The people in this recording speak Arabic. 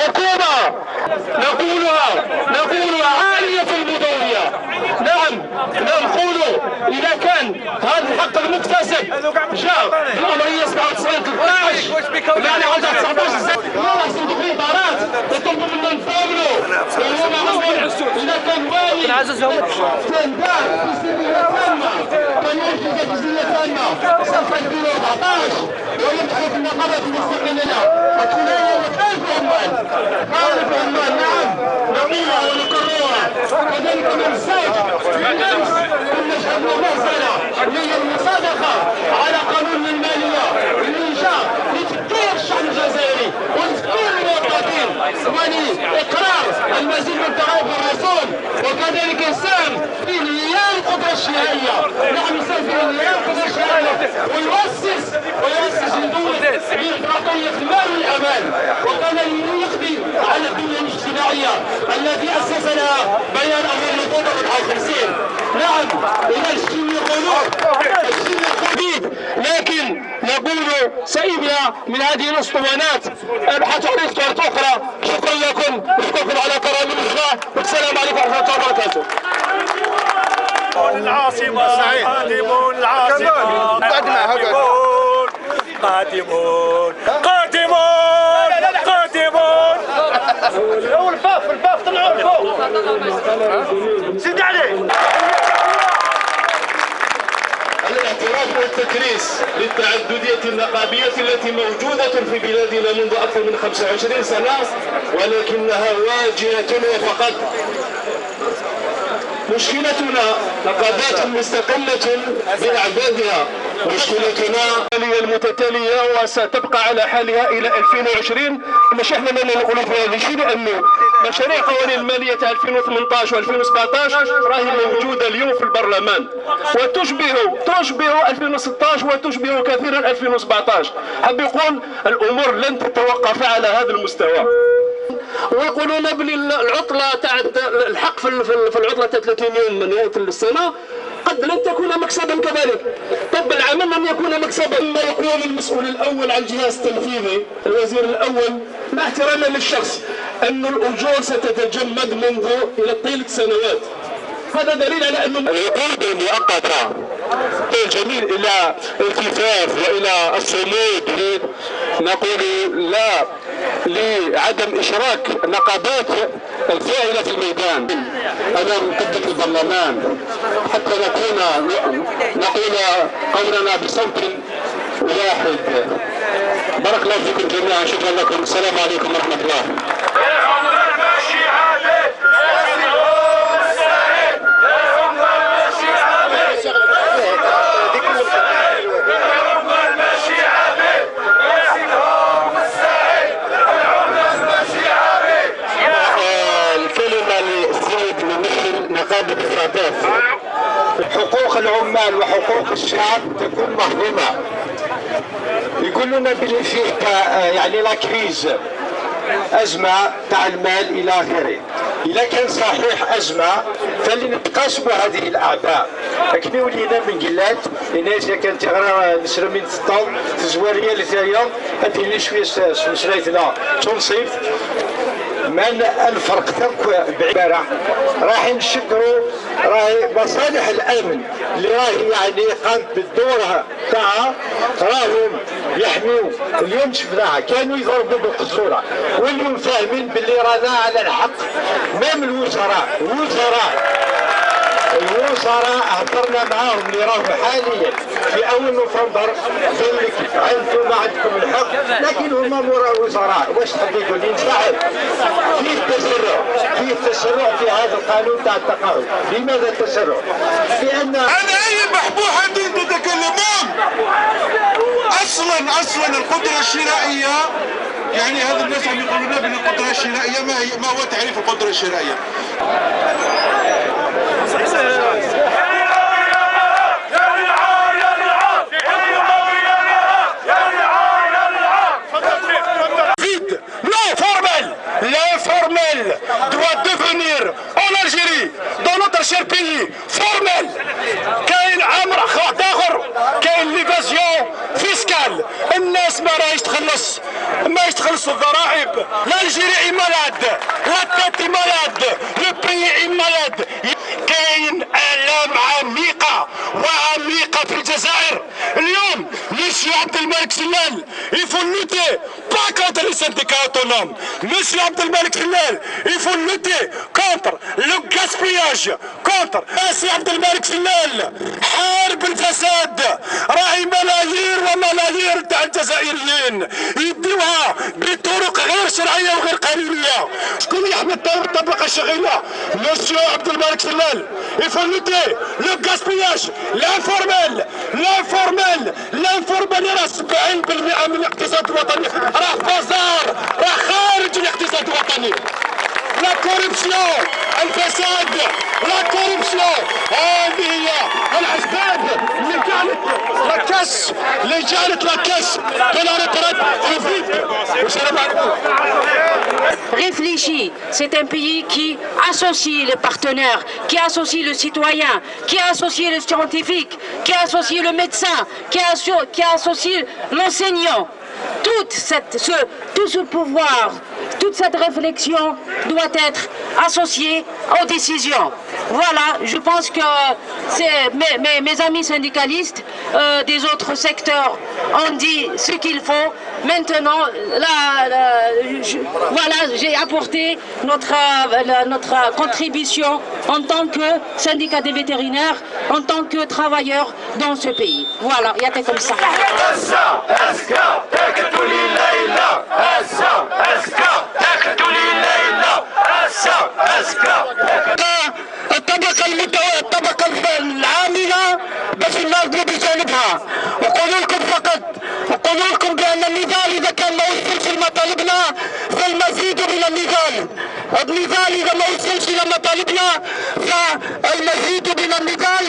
حكومة نقولها عالية المدورية. نعم نقول إذا كان هذا الحق المكتسب جاء بالأمرية 97/13 يعني عندها 19 سنة يحصل في إدارات يطلبوا منا نفاولوا إذا كان والي استنداد تسليمية تامة كان ينفذ تسليمية تامة سوف يديروا 14 ويدخل في النقابة المستقلة وتكون هي خالف عمان. نعم نقولها ونكررها. كذلك من الزوج بالامس كنا شهدنا مسألة هي المصادقة على قانون المالية اللي جاء لتكبير الشعب الجزائري وتكبير المواطنين ولإقرار المزيد من التعاون بالرسول وكذلك يساهم في انهيار القدرة الشرائية. نعم يساهم في انهيار القدرة الشرائية ويؤسس لدولة ديمقراطية المال والأمان وكان يقضي على الدولة الاجتماعية التي أسس لها بيان أمر الوطن 54. نعم إلى الشيء يقولون الشيء الجديد لكن نقول سئمنا من هذه الأسطوانات. أبحث عن أسطوانات أخرى. شكرا لكم أشكركم على كرم الإخوة والسلام عليكم ورحمة الله وبركاته. العاصمة قادمون العاصمة قادمون الباف طلعوا لفوق زيد عليه. الاعتراف والتكريس للتعددية النقابية التي موجودة في بلادنا منذ أكثر من 25 سنة ولكنها واجهة وفقط. مشكلتنا نقابات مستقلة بأعدادها. مشكلتنا المتتالية وستبقى على حالها إلى 2020. مش احنا اللي نقولوا في هذا الشيء لأنه مشاريع قوانين المالية 2018 و2017 راهي موجودة اليوم في البرلمان وتشبه 2016 وتشبه كثيرا 2017. حاب يقول الأمور لن تتوقف على هذا المستوى. ويقولون بلي العطلة تاع الحق في العطلة تاع 30 يوم من نهاية السنة قد لن تكون مكسبا كذلك. طب العمل لن يكون مكسبا. ما يقول المسؤول الأول عن الجهاز التنفيذي الوزير الأول مع احترامنا للشخص أن الأجور ستتجمد منذ إلى طيلة سنوات. هذا دليل على أن العقود المؤقتة الجميل إلى الكفاف وإلى الصمود. نقول لا لعدم إشراك النقابات الفاعلة في الميدان أمام قبة البرلمان حتى نقول قولنا بصوت واحد. بارك الله فيكم جميعا. شكرا لكم. السلام عليكم ورحمة الله. حقوق العمال وحقوق الشعب تكون مهضومة. يقول لنا بلي فيه يعني لا كريز أزمة تاع المال إلى آخره. إذا كان صحيح أزمة فلنتقاسموا هذه الأعباء. لكن ولينا من قلات الناس كانت تغرى نسرى من الطاو تزوارية لتايا هذه اللي شوية سنسريتنا تنصيف من الفرق بعبارة راح نشكروا راهي مصالح الامن اللي راهي يعني قامت بالدور تاعها راهم يحميوا. اليوم شفناها كانوا يضربوا بالقصوره واليوم فاهمين باللي رانا على الحق. مام الوزراء هضرنا معاهم اللي راهم حاليا في اول نوفمبر قال لك انتم ما عندكم الحق لكن هما مورا الوزراء. واش تحب لي نساعد؟ فيه التسرع في هذا القانون تاع التقاعد. لماذا التسرع؟ لان عن اي بحبوحه تتكلمون؟ اصلا القدره الشرائيه يعني هذا الناس عم يقولون بان القدره الشرائيه ما هو تعريف القدره الشرائيه؟ تصير بيي فورمال. كاين امر اخر، كاين ليفازيون فيسكال، الناس ما راهيش تخلص، ما يتخلصوا الضرائب. الجيري مالاد، لا تيتي مالاد، لو بيي مالاد. كاين آلام عميقة في الجزائر. اليوم مسيو عبد الملك سلال يفو لوتي با كونتر لي سانديكا اوتونوم. مسيو عبد الملك سلال يفو لوتي كونتر لو غاسبياج، كونتر مسيو عبد الملك سلال حارب الفساد. راهي ملايير وملايير تاع الجزائريين يديوها بطرق غير شرعيه وغير قانونيه. شكون يحمي الطبقه الشغيله؟ مسيو عبد الملك سلال يفو لوتي لو غاسبياج، لانفورمال راه 70% من الاقتصاد الوطني راه بازار، راه خارج الاقتصاد الوطني. لا كوربسيون، الفساد، لا كوربسيون، هذه هي الاسباب اللي جعلت لا كاس de la retraite au vide. والسلام عليكم. Réfléchis, c'est un pays qui associe les partenaires, qui associe le citoyen, qui associe le scientifique, qui associe le médecin, qui associe l'enseignant. Tout ce pouvoir, toute cette réflexion doit être associée aux décisions. Voilà, je pense que mes amis syndicalistes des autres secteurs ont dit ce qu'il faut. Maintenant, voilà, j'ai apporté notre contribution en tant que syndicat des vétérinaires, en tant que travailleurs dans ce pays. Voilà, il y a comme ça. الطبقة العاملة باش نناضلوا بجانبها، وقولوا لكم بأن النضال إذا كان ما وصلش لمطالبنا فالمزيد من النضال إذا ما وصلش إلى مطالبنا فالمزيد من النضال